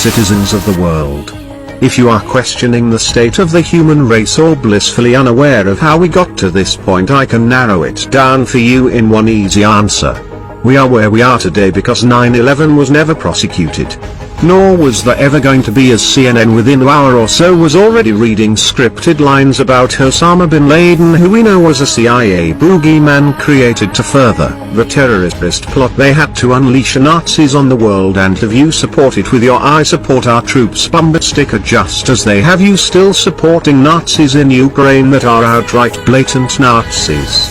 citizens of the world. If you are questioning the state of the human race or blissfully unaware of how we got to this point, I can narrow it down for you in one easy answer. We are where we are today because 9/11 was never prosecuted. Nor was there ever going to be, as CNN within an hour or so was already reading scripted lines about Osama bin Laden, who we know was a CIA boogeyman created to further the terrorist plot. They had to unleash Nazis on the world, and have you support it with your I support our troops bumper sticker, just as they have you still supporting Nazis in Ukraine that are outright blatant Nazis.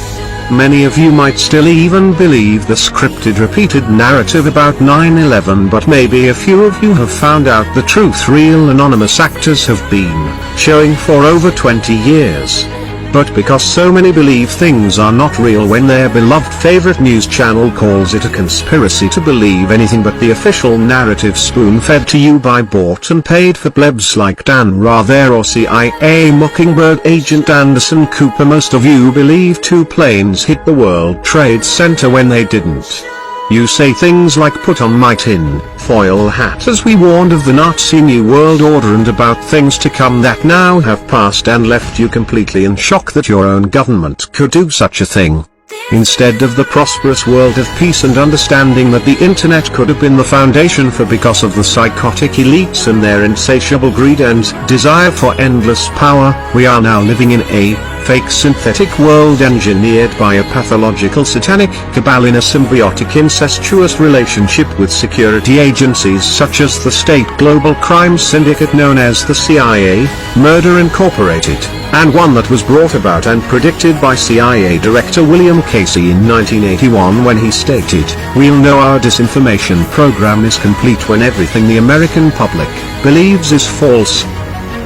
Many of you might still even believe the scripted repeated narrative about 9/11, but maybe a few of you have found out the truth real anonymous actors have been showing for over 20 years. But because so many believe things are not real when their beloved favorite news channel calls it a conspiracy to believe anything but the official narrative spoon-fed to you by bought and paid for plebs like Dan Rather or CIA Mockingbird agent Anderson Cooper, most of you believe 2 planes hit the World Trade Center when they didn't. You say things like put on my tin foil hat as we warned of the Nazi New World Order and about things to come that now have passed, and left you completely in shock that your own government could do such a thing. Instead of the prosperous world of peace and understanding that the internet could have been the foundation for, because of the psychotic elites and their insatiable greed and desire for endless power, we are now living in a fake synthetic world engineered by a pathological satanic cabal in a symbiotic incestuous relationship with security agencies such as the state global crime syndicate known as the CIA, Murder Incorporated, and one that was brought about and predicted by CIA Director William Casey in 1981 when he stated, "We'll know our disinformation program is complete when everything the American public believes is false."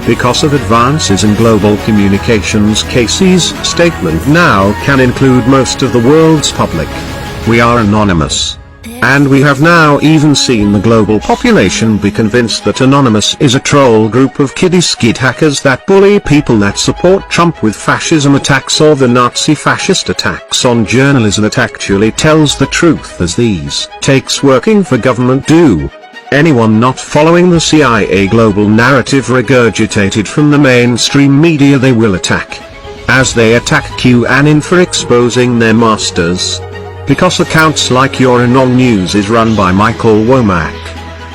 Because of advances in global communications, Casey's statement now can include most of the world's public. We are anonymous. And we have now even seen the global population be convinced that Anonymous is a troll group of kiddie skid hackers that bully people that support Trump with fascism attacks or the Nazi fascist attacks on journalism that actually tells the truth, as these takes working for government do. Anyone not following the CIA global narrative regurgitated from the mainstream media they will attack. As they attack QAnon for exposing their masters. Because accounts like Your Anon News is run by Michael Womack,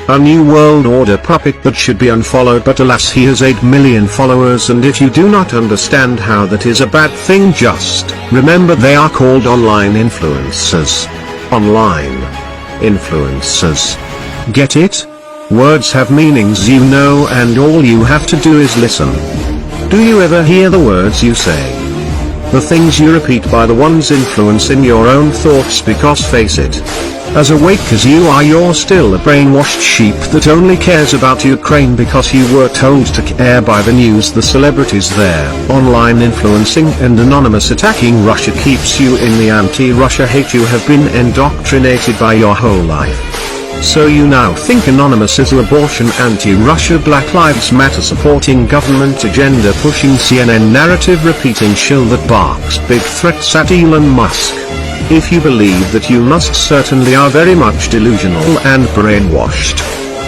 a New World Order puppet that should be unfollowed, but alas he has 8 million followers, and if you do not understand how that is a bad thing, just remember they are called online influencers. Online influencers. Get it? Words have meanings, you know, and all you have to do is listen. Do you ever hear the words you say? The things you repeat by the ones influencing your own thoughts, because face it, as awake as you are, you're still a brainwashed sheep that only cares about Ukraine because you were told to care by the news, the celebrities there. Online influencing and anonymous attacking Russia keeps you in the anti-Russia hate you have been indoctrinated by your whole life. So you now think Anonymous is an abortion, anti-Russia, Black Lives Matter supporting government agenda pushing CNN narrative repeating shill that barks big threats at Elon Musk. If you believe that, you must certainly are very much delusional and brainwashed.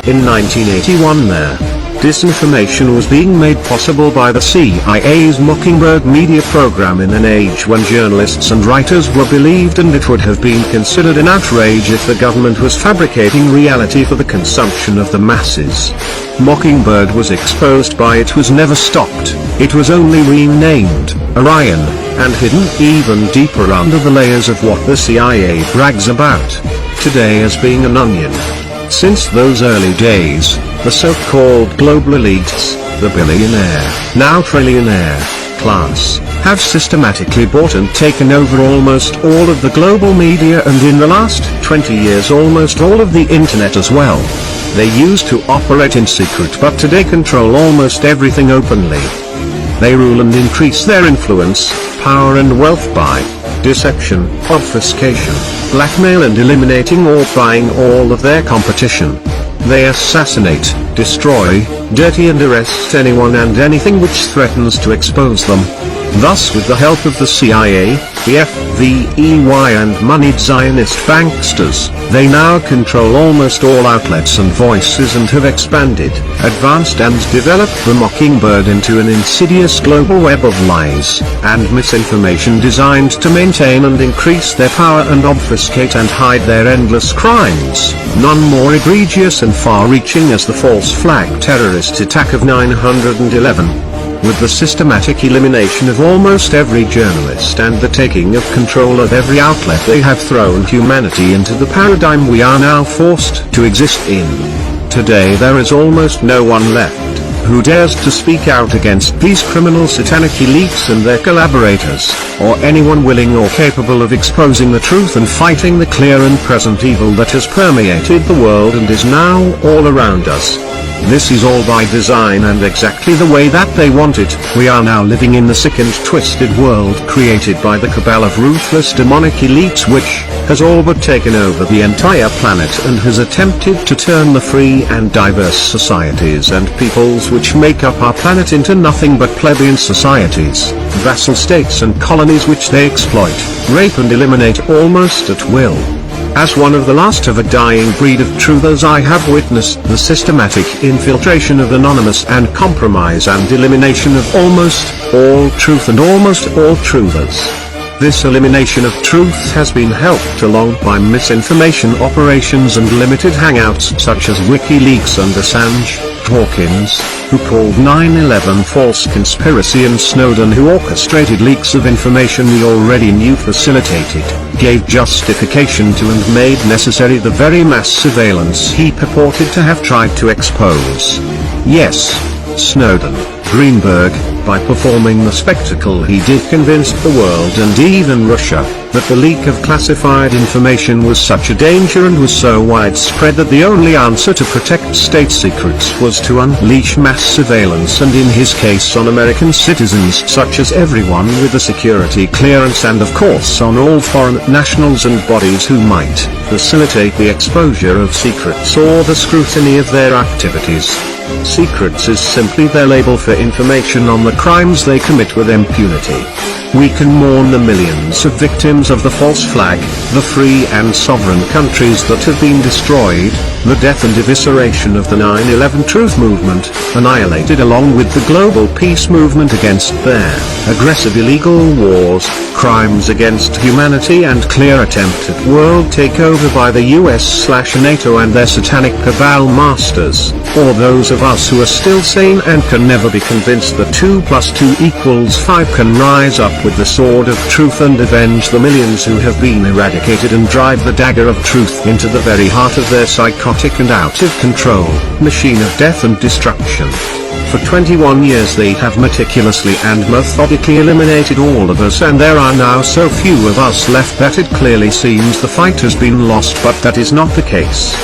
In 1981 there, disinformation was being made possible by the CIA's Mockingbird media program in an age when journalists and writers were believed, and it would have been considered an outrage if the government was fabricating reality for the consumption of the masses. Mockingbird was exposed by it was never stopped, it was only renamed Orion, and hidden even deeper under the layers of what the CIA brags about today as being an onion. Since those early days, the so-called global elites, the billionaire, now trillionaire, class, have systematically bought and taken over almost all of the global media, and in the last 20 years almost all of the internet as well. They used to operate in secret, but today control almost everything openly. They rule and increase their influence, power and wealth by deception, obfuscation, blackmail and eliminating or buying all of their competition. They assassinate, destroy, dirty and arrest anyone and anything which threatens to expose them. Thus, with the help of the CIA, the FVEY and moneyed Zionist banksters, they now control almost all outlets and voices and have expanded, advanced and developed the Mockingbird into an insidious global web of lies and misinformation designed to maintain and increase their power and obfuscate and hide their endless crimes, none more egregious and far-reaching as the false flag terrorist attack of 9/11. With the systematic elimination of almost every journalist and the taking of control of every outlet, they have thrown humanity into the paradigm we are now forced to exist in. Today there is almost no one left who dares to speak out against these criminal satanic elites and their collaborators, or anyone willing or capable of exposing the truth and fighting the clear and present evil that has permeated the world and is now all around us. This is all by design and exactly the way that they want it. We are now living in the sick and twisted world created by the cabal of ruthless demonic elites which has all but taken over the entire planet and has attempted to turn the free and diverse societies and peoples which make up our planet into nothing but plebeian societies, vassal states and colonies which they exploit, rape and eliminate almost at will. As one of the last of a dying breed of truthers, I have witnessed the systematic infiltration of anonymous and compromise and elimination of almost all truth and almost all truthers. This elimination of truth has been helped along by misinformation operations and limited hangouts such as WikiLeaks and Assange, Hawkins, who called 9/11 false conspiracy, and Snowden, who orchestrated leaks of information we already knew, facilitated, gave justification to and made necessary the very mass surveillance he purported to have tried to expose. Yes, Snowden, Greenberg, by performing the spectacle he did, convinced the world and even Russia, that the leak of classified information was such a danger and was so widespread that the only answer to protect state secrets was to unleash mass surveillance, and in his case on American citizens such as everyone with a security clearance, and of course on all foreign nationals and bodies who might facilitate the exposure of secrets or the scrutiny of their activities. Secrets is simply their label for information on the crimes they commit with impunity. We can mourn the millions of victims of the false flag, the free and sovereign countries that have been destroyed, the death and evisceration of the 9/11 truth movement, annihilated along with the global peace movement against their aggressive illegal wars, crimes against humanity and clear attempt at world takeover by the US/NATO and their satanic cabal masters, or those of us who are still sane and can never be convinced that 2 + 2 = 5 can rise up with the sword of truth and avenge the millions who have been eradicated and drive the dagger of truth into the very heart of their psychotic and out of control machine of death and destruction. For 21 years they have meticulously and methodically eliminated all of us, and there are now so few of us left that it clearly seems the fight has been lost, but that is not the case.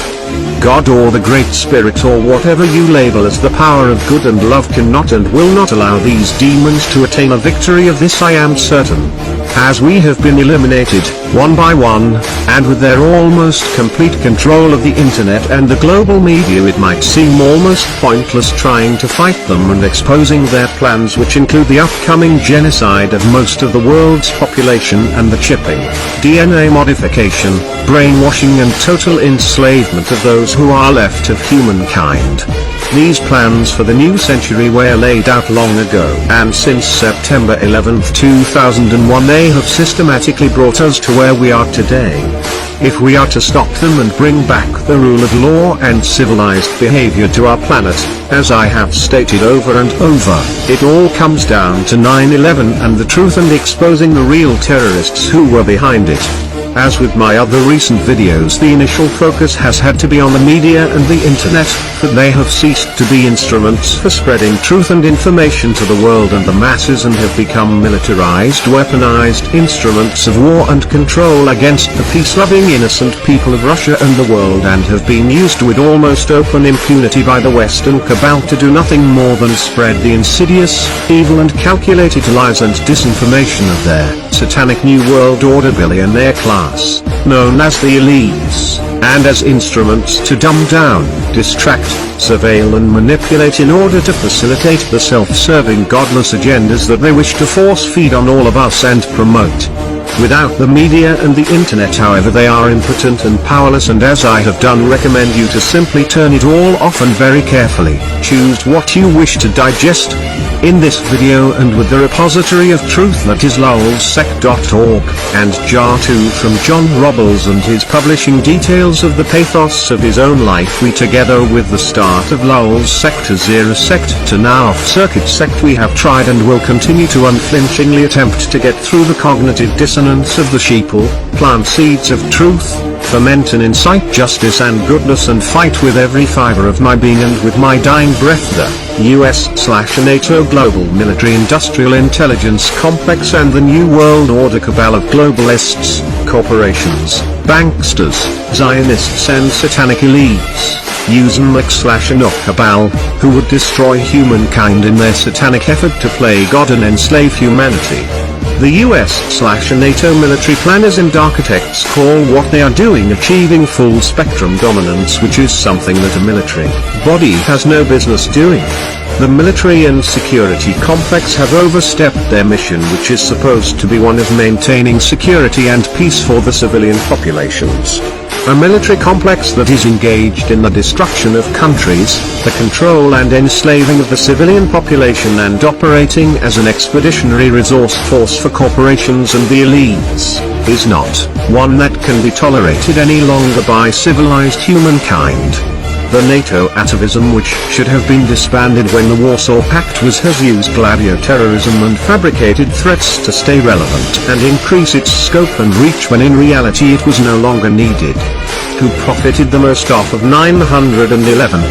God or the Great Spirit or whatever you label as the power of good and love cannot and will not allow these demons to attain a victory. Of this I am certain. As we have been eliminated, one by one, and with their almost complete control of the internet and the global media, it might seem almost pointless trying to fight them and exposing their plans, which include the upcoming genocide of most of the world's population and the chipping, DNA modification, brainwashing and total enslavement of those who are left of humankind. These plans for the new century were laid out long ago, and since September 11, 2001 they have systematically brought us to where we are today. If we are to stop them and bring back the rule of law and civilized behavior to our planet, as I have stated over and over, it all comes down to 9/11 and the truth and exposing the real terrorists who were behind it. As with my other recent videos, the initial focus has had to be on the media and the internet, but they have ceased to be instruments for spreading truth and information to the world and the masses, and have become militarized, weaponized instruments of war and control against the peace-loving innocent people of Russia and the world, and have been used with almost open impunity by the Western cabal to do nothing more than spread the insidious, evil and calculated lies and disinformation of their satanic New World Order billionaire class, known as the elites, and as instruments to dumb down, distract, surveil and manipulate in order to facilitate the self-serving godless agendas that they wish to force-feed on all of us and promote. Without the media and the internet, however, they are impotent and powerless, and as I have done, recommend you to simply turn it all off and very carefully choose what you wish to digest. In this video, and with the repository of truth that is lulzsec.org, and Jar 2 from John Robles and his publishing details of the pathos of his own life, we together with the start of Lulz sect to Zero sect to now off-circuit sect, we have tried and will continue to unflinchingly attempt to get through the cognitive dissonance of the sheeple, plant seeds of truth, ferment and incite justice and goodness, and fight with every fiber of my being and with my dying breath the US/NATO global military-industrial intelligence complex and the New World Order cabal of globalists, corporations, banksters, Zionists and satanic elites, Uzmak/Anok cabal, who would destroy humankind in their satanic effort to play God and enslave humanity. The US/NATO military planners and architects call what they are doing achieving full spectrum dominance, which is something that a military body has no business doing. The military and security complex have overstepped their mission, which is supposed to be one of maintaining security and peace for the civilian populations. A military complex that is engaged in the destruction of countries, the control and enslaving of the civilian population, and operating as an expeditionary resource force for corporations and the elites, is not one that can be tolerated any longer by civilized humankind. The NATO atavism, which should have been disbanded when the Warsaw Pact has used gladio-terrorism and fabricated threats to stay relevant and increase its scope and reach when in reality it was no longer needed. Who profited the most off of 9/11?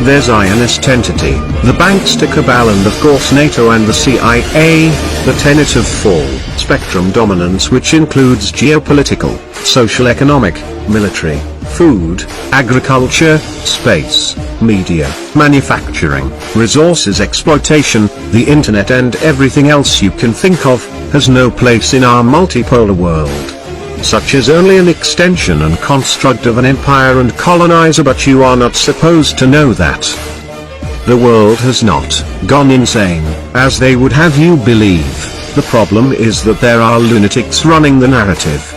Their Zionist entity, the bankster cabal, and of course NATO and the CIA, the tenet of full spectrum dominance, which includes geopolitical, social, economic, military, food, agriculture, space, media, manufacturing, resources exploitation, the internet and everything else you can think of, has no place in our multipolar world. Such is only an extension and construct of an empire and colonizer, but you are not supposed to know that. The world has not gone insane, as they would have you believe. The problem is that there are lunatics running the narrative.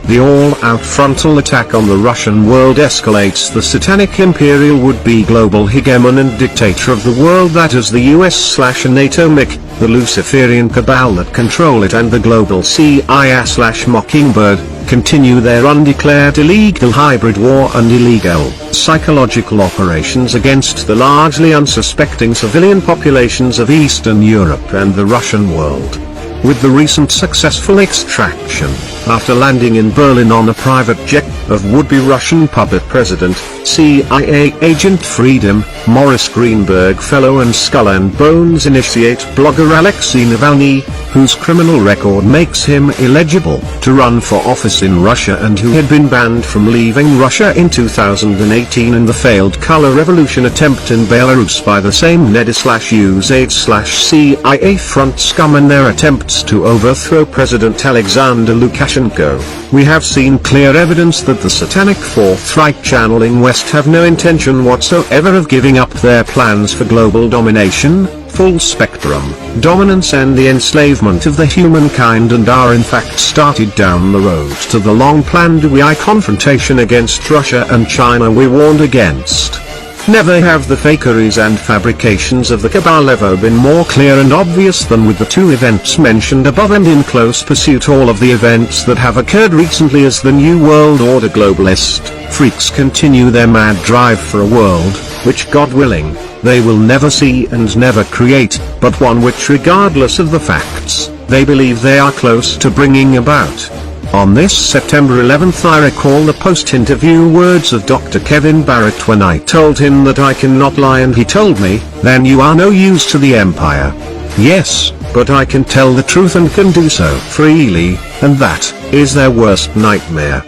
The all-out frontal attack on the Russian world escalates the satanic imperial would-be global hegemon and dictator of the world that is the US/NATO MIC, the Luciferian cabal that control it, and the global CIA/Mockingbird, continue their undeclared illegal hybrid war and illegal psychological operations against the largely unsuspecting civilian populations of Eastern Europe and the Russian world. With the recent successful extraction, after landing in Berlin on a private jet, of would-be Russian puppet President, CIA agent Freedom, Morris Greenberg fellow and Skull and Bones initiate blogger Alexei Navalny, whose criminal record makes him illegible to run for office in Russia and who had been banned from leaving Russia in 2018 in the failed color revolution attempt in Belarus by the same NED/USAID/CIA front scum in their attempts to overthrow President Alexander Lukashenko. We have seen clear evidence that the satanic Fourth Reich channeling West have no intention whatsoever of giving up their plans for global domination, full spectrum dominance and the enslavement of the humankind, and are in fact started down the road to the long-planned confrontation against Russia and China we warned against. Never have the fakeries and fabrications of the cabal ever been more clear and obvious than with the two events mentioned above, and in close pursuit all of the events that have occurred recently as the New World Order globalist freaks continue their mad drive for a world, which God willing, they will never see and never create, but one which regardless of the facts, they believe they are close to bringing about. On this September 11th I recall the post-interview words of Dr. Kevin Barrett when I told him that I cannot lie, and he told me, "Then you are no use to the empire." Yes, but I can tell the truth and can do so freely, and that is their worst nightmare.